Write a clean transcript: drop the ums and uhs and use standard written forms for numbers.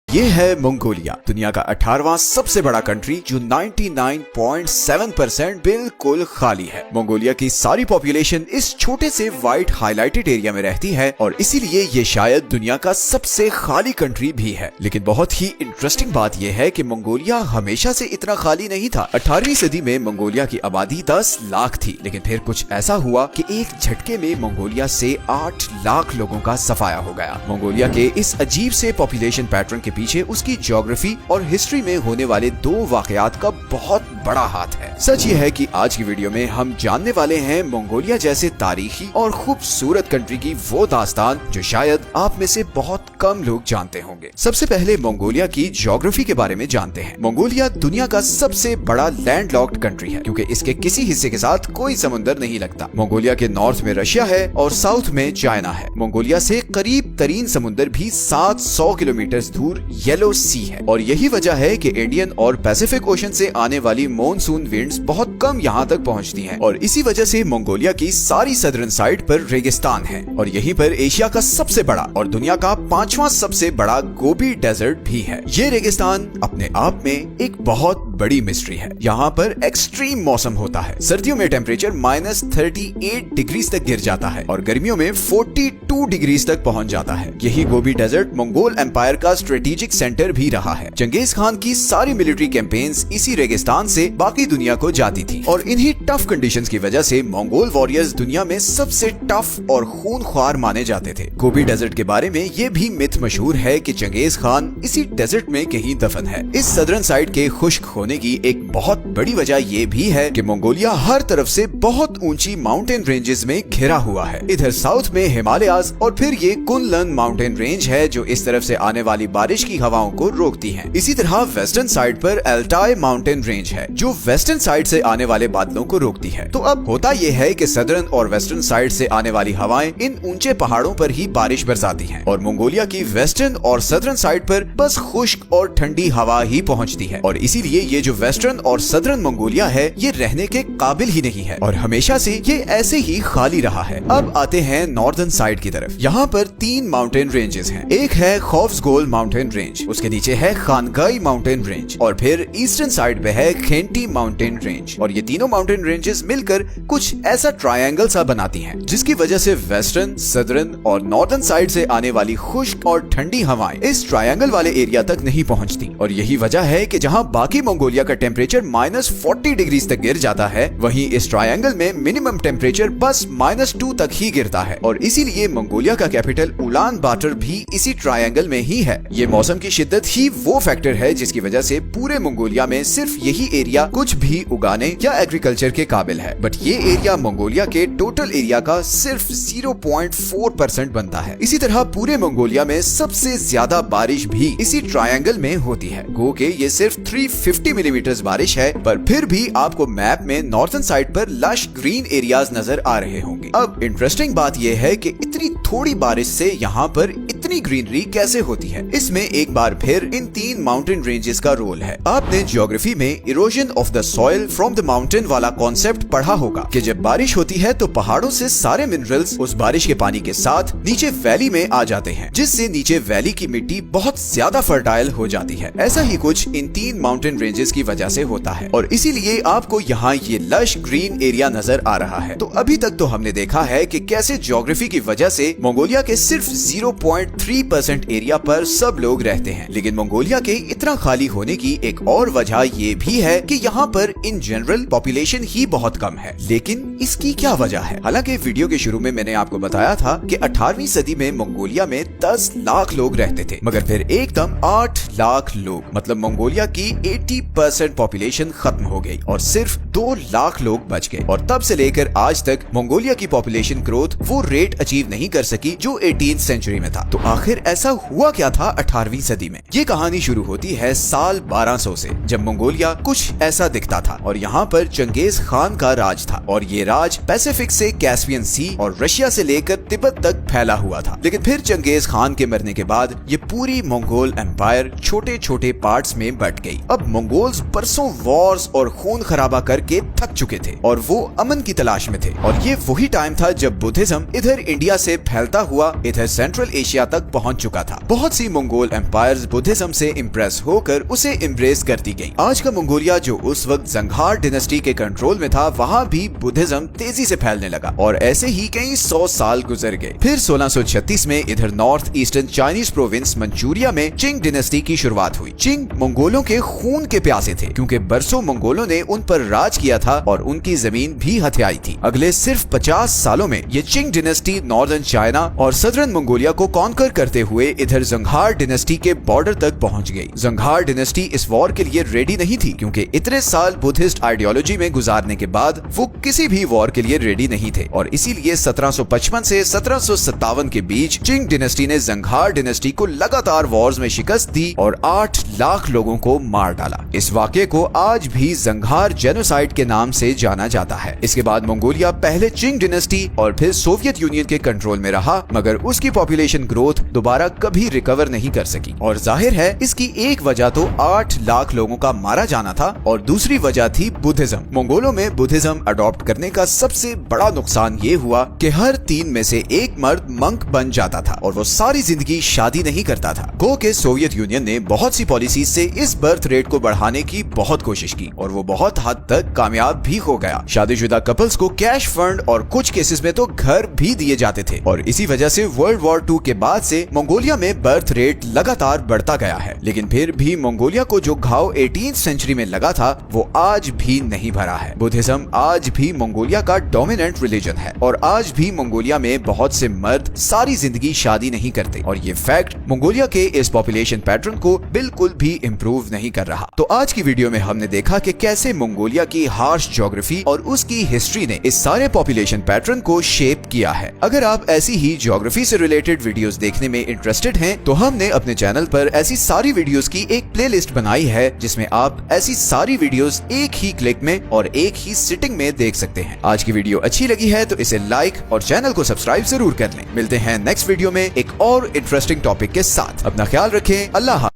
ये है मंगोलिया, दुनिया का 18वां सबसे बड़ा कंट्री जो 99.7% बिल्कुल खाली है। मंगोलिया की सारी पॉपुलेशन इस छोटे से व्हाइट हाईलाइटेड एरिया में रहती है और इसीलिए ये शायद दुनिया का सबसे खाली कंट्री भी है। लेकिन बहुत ही इंटरेस्टिंग बात यह है कि मंगोलिया हमेशा से इतना खाली नहीं था। 18वीं सदी में मंगोलिया की आबादी 10 लाख थी, लेकिन फिर कुछ ऐसा हुआ कि एक झटके में मंगोलिया से 8 लाख लोगों का सफाया हो गया। मंगोलिया के इस अजीब से पॉपुलेशन पैटर्न के पीछे उसकी ज्योग्राफी और हिस्ट्री में होने वाले 2 वाकयात का बहुत बड़ा हाथ है। सच ये है कि आज की वीडियो में हम जानने वाले हैं मंगोलिया जैसे तारीखी और खूबसूरत कंट्री की वो दास्तान जो शायद आप में से बहुत कम लोग जानते होंगे। सबसे पहले मंगोलिया की ज्योग्राफी के बारे में जानते हैं। मंगोलिया दुनिया का सबसे बड़ा लैंडलॉक्ड कंट्री है क्योंकि इसके किसी हिस्से के साथ कोई समुद्र नहीं लगता। मंगोलिया के नॉर्थ में रशिया है और साउथ में चाइना है। मंगोलिया से करीब तरीन समुद्र भी 700 किलोमीटर दूर येलो सी है और यही वजह है कि इंडियन और पैसिफिक ओशन से आने वाली मॉनसून विंड्स बहुत कम यहाँ तक पहुँचती हैं और इसी वजह से मंगोलिया की सारी सदर्न साइड पर रेगिस्तान है और यहीं पर एशिया का सबसे बड़ा और दुनिया का 5वां सबसे बड़ा गोबी डेजर्ट भी है। ये रेगिस्तान अपने आप में एक बहुत बड़ी मिस्ट्री है। यहाँ पर एक्सट्रीम मौसम होता है। सर्दियों में टेम्परेचर -38 डिग्रीज तक गिर जाता है और गर्मियों में 42 डिग्रीज तक पहुँच जाता है। यही गोबी डेजर्ट मंगोल एम्पायर का स्ट्रेटेजिक सेंटर भी रहा है। चंगेज खान की सारी मिलिट्री कैंपेन्स इसी रेगिस्तान से बाकी दुनिया को जाती थी और इन्हीं टफ कंडीशंस की वजह से मंगोल वॉरियर्स दुनिया में सबसे टफ और खूनख्वार माने जाते थे। गोबी डेजर्ट के बारे में ये भी मिथ मशहूर है कि चंगेज खान इसी डेजर्ट में कहीं दफन है। इस सदर्न साइड के खुश्क होने की एक बहुत बड़ी वजह ये भी है कि मंगोलिया हर तरफ से बहुत ऊंची माउंटेन रेंजेस में घिरा हुआ है। इधर साउथ में हिमालयाज और फिर ये कुनलन माउंटेन रेंज है जो इस तरफ से आने वाली बारिश की हवाओं को रोकती है। इसी तरह वेस्टर्न साइड पर एल्टाई माउंटेन रेंज है जो वेस्टर्न साइड से आने वाले बादलों को रोकती है। तो अब होता यह है कि सदर्न और वेस्टर्न साइड से आने वाली हवाएं इन ऊंचे पहाड़ों पर ही बारिश बरसाती हैं और मंगोलिया की वेस्टर्न और सदर्न साइड पर बस खुश्क और ठंडी हवा ही पहुंचती है और इसीलिए ये जो वेस्टर्न और सदर्न मंगोलिया है ये रहने के काबिल ही नहीं है और हमेशा से ये ऐसे ही खाली रहा है। अब आते हैं नॉर्दर्न साइड की तरफ। यहाँ पर 3 माउंटेन रेंजेस हैं। एक है खौफ्सगोल माउंटेन रेंज, उसके नीचे है खानगाई माउंटेन रेंज और फिर ईस्टर्न साइड पे है खेंटी माउंटेन रेंज और ये तीनों माउंटेन रेंजेस मिलकर कुछ ऐसा ट्रायंगल सा बनाती हैं जिसकी वजह से वेस्टर्न, सदर्न और नॉर्दर्न साइड से आने वाली खुश्क और ठंडी हवाएं इस ट्रायंगल वाले एरिया तक नहीं पहुंचती और यही वजह है कि जहां बाकी मंगोलिया का टेम्परेचर -40 डिग्रीज तक गिर जाता है वहीं इस ट्रायंगल में मिनिमम टेम्परेचर बस -2 तक ही गिरता है और इसीलिए मंगोलिया का कैपिटल उलान बाटर भी इसी ट्रायंगल में ही है। ये मौसम की शिद्दत ही वो फैक्टर है जिसकी वजह से पूरे मंगोलिया में सिर्फ यही एरिया कुछ भी उगाने या एग्रीकल्चर के काबिल है। बट ये एरिया मंगोलिया के टोटल एरिया का सिर्फ 0.4% बनता है। इसी तरह पूरे मंगोलिया में सबसे ज्यादा बारिश भी इसी ट्रायंगल में होती है। गो के ये सिर्फ 350 मिलीमीटर बारिश है पर फिर भी आपको मैप में नॉर्थन साइड पर लश ग्रीन एरियाज नजर आ रहे होंगे। अब इंटरेस्टिंग बात यह है कि इतनी थोड़ी बारिश से यहाँ पर इतनी ग्रीनरी कैसे होती है। इसमें एक बार फिर इन 3 माउंटेन रेंजेस का रोल है। आपने ज्योग्राफी में erosion of the soil from the mountain वाला कॉन्सेप्ट पढ़ा होगा कि जब बारिश होती है तो पहाड़ों से सारे मिनरल्स उस बारिश के पानी के साथ नीचे वैली में आ जाते हैं जिससे नीचे वैली की मिट्टी बहुत ज्यादा फर्टाइल हो जाती है। ऐसा ही कुछ इन 3 माउंटेन रेंजेस की वजह से होता है और इसीलिए आपको यहाँ ये लश ग्रीन एरिया नजर आ रहा है। तो अभी तक तो हमने देखा है कि कैसे ज्योग्राफी की वजह से मंगोलिया के सिर्फ 0.3% एरिया पर सब लोग रहते हैं, लेकिन मंगोलिया के इतना खाली होने की एक और वजह ये भी है कि यहाँ पर इन जनरल पॉपुलेशन ही बहुत कम है। लेकिन इसकी क्या वजह है? हालांकि वीडियो के शुरू में मैंने आपको बताया था कि 18वीं सदी में मंगोलिया में 10 लाख लोग रहते थे मगर फिर एकदम 8 लाख लोग मतलब मंगोलिया की 80% पॉपुलेशन खत्म हो गई और सिर्फ 2 लाख लोग बच गए और तब से लेकर आज तक मंगोलिया की पॉपुलेशन ग्रोथ वो रेट अचीव नहीं कर सकी जो 18th सेंचुरी में था। तो आखिर ऐसा हुआ क्या था 18वीं सदी में? ये कहानी शुरू होती है साल 1200 से जब मंगोलिया कुछ ऐसा दिखता था और यहाँ पर चंगेज खान का राज था और ये राज पैसिफिक से कैस्पियन सी और रशिया से लेकर तिब्बत तक फैला हुआ था। लेकिन फिर चंगेज खान के मरने के बाद ये पूरी मंगोल एम्पायर छोटे छोटे पार्ट्स में बट गई। अब मंगोल्स बरसों वॉर्स और खून खराबा करके थक चुके थे और वो अमन की तलाश में थे और ये वही टाइम था जब बुद्धिज्म इधर इंडिया से फैलता हुआ इधर सेंट्रल एशिया तक तक पहुंच चुका था। बहुत सी मंगोल एम्पायर्स बुद्धिज्म से इम्प्रेस होकर उसे इम्ब्रेस करती गईं। आज का मंगोलिया जो उस वक्त जंघार डिनेस्टी के कंट्रोल में था, वहाँ भी बुद्धिज्म तेजी से फैलने लगा और ऐसे ही कई 100 साल गुजर गए। फिर 1636 में इधर north eastern Chinese province Manchuria में चिंग डिनेस्टी की शुरुआत हुई। चिंग मंगोलों के खून के प्यासे थे क्योंकि बरसों मंगोलों ने उन पर राज किया था और उनकी जमीन भी हथियाई थी। अगले सिर्फ 50 सालों में ये चिंग डिनेस्टी नॉर्दर्न चाइना और सदर्न मंगोलिया को कॉन्कर करते हुए इधर जंघार डिनेस्टी के बॉर्डर तक पहुंच गई। जंघार डिनेस्टी इस वॉर के लिए रेडी नहीं थी क्योंकि इतने साल बुद्धिस्ट आइडियोलॉजी में गुजारने के बाद वो किसी भी वॉर के लिए रेडी नहीं थे और इसीलिए 1755 से 1757 के बीच चिंग डिनेस्टी ने जंघार डिनेस्टी को लगातार वॉर्स में शिकस्त दी और 8 लाख लोगों को मार डाला। इस वाक़ये को आज भी जंघार जेनोसाइड के नाम से जाना जाता है। इसके बाद मंगोलिया पहले चिंग डिनेस्टी और फिर सोवियत यूनियन के कंट्रोल में रहा, मगर उसकी पॉपुलेशन ग्रोथ दोबारा कभी रिकवर नहीं कर सकी और जाहिर है इसकी एक वजह तो 8 लाख लोगों का मारा जाना था और दूसरी वजह थी बुद्धिज्म। मंगोलों में बुद्धिज्म अडॉप्ट करने का सबसे बड़ा नुकसान ये हुआ कि हर 3 में से एक मर्द मंक बन जाता था और वो सारी जिंदगी शादी नहीं करता था। गो के सोवियत यूनियन ने बहुत सी पॉलिसी से इस बर्थ रेट को बढ़ाने की बहुत कोशिश की और वो बहुत हद तक कामयाब भी हो गया। शादीशुदा कपल्स को कैश फंड और कुछ केसेस में तो घर भी दिए जाते थे और इसी वजह से वर्ल्ड वॉर 2 के बाद से मंगोलिया में बर्थ रेट लगातार बढ़ता गया है। लेकिन फिर भी मंगोलिया को जो घाव 18th सेंचुरी में लगा था वो आज भी नहीं भरा है। बुद्धिज्म आज भी मंगोलिया का डोमिनेंट रिलीजन है और आज भी मंगोलिया में बहुत से मर्द सारी जिंदगी शादी नहीं करते और ये फैक्ट मंगोलिया के इस पॉपुलेशन पैटर्न को बिल्कुल भी इम्प्रूव नहीं कर रहा। तो आज की वीडियो में हमने देखा कि कैसे मंगोलिया की हार्श ज्योग्राफी और उसकी हिस्ट्री ने इस सारे पॉपुलेशन पैटर्न को शेप किया है। अगर आप ऐसी ही ज्योग्राफी से रिलेटेड वीडियोस देखने में इंटरेस्टेड हैं, तो हमने अपने चैनल पर ऐसी सारी वीडियोस की एक प्लेलिस्ट बनाई है जिसमें आप ऐसी सारी वीडियोस एक ही क्लिक में और एक ही सिटिंग में देख सकते हैं। आज की वीडियो अच्छी लगी है तो इसे लाइक और चैनल को सब्सक्राइब जरूर कर लें। मिलते हैं नेक्स्ट वीडियो में एक और इंटरेस्टिंग टॉपिक के साथ। अपना ख्याल रखें। अल्लाह।